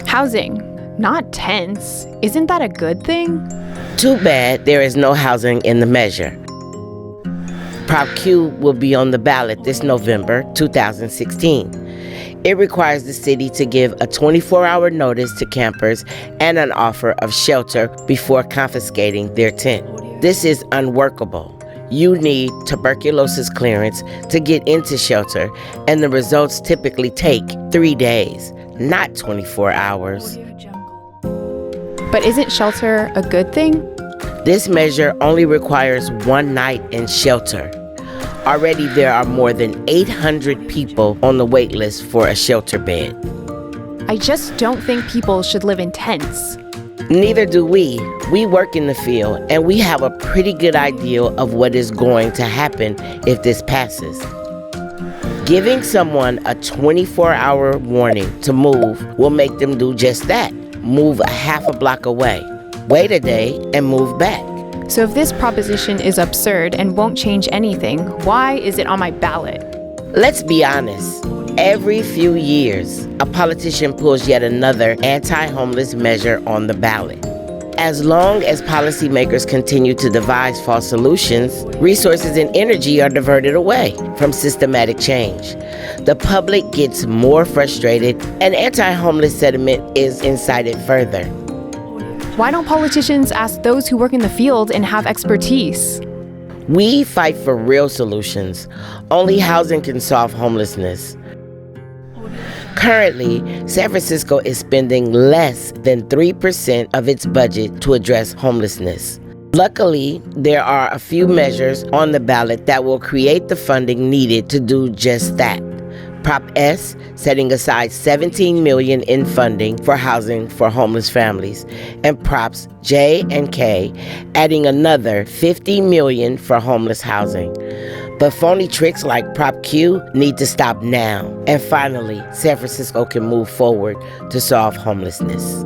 Housing, not tents. Isn't that a good thing? Too bad there is no housing in the measure. Prop Q will be on the ballot this November 2016. It requires the city to give a 24-hour notice to campers and an offer of shelter before confiscating their tent. This is unworkable. You need tuberculosis clearance to get into shelter, and the results typically take 3 days, not 24 hours. But isn't shelter a good thing? This measure only requires 1 night in shelter. Already there are more than 800 people on the wait list for a shelter bed. I just don't think people should live in tents. Neither do we. We work in the field, and we have a pretty good idea of what is going to happen if this passes. Giving someone a 24-hour warning to move will make them do just that. Move a half a block away, wait a day, and move back. So if this proposition is absurd and won't change anything, why is it on my ballot? Let's be honest. Every few years, a politician pulls yet another anti-homeless measure on the ballot. As long as policymakers continue to devise false solutions, resources and energy are diverted away from systematic change. The public gets more frustrated, and anti-homeless sentiment is incited further. Why don't politicians ask those who work in the field and have expertise? We fight for real solutions. Only housing can solve homelessness. Currently, San Francisco is spending less than 3% of its budget to address homelessness. Luckily, there are a few measures on the ballot that will create the funding needed to do just that. Prop S, setting aside $17 million in funding for housing for homeless families, and Props J and K, adding another $50 million for homeless housing. But phony tricks like Prop Q need to stop now. And finally, San Francisco can move forward to solve homelessness.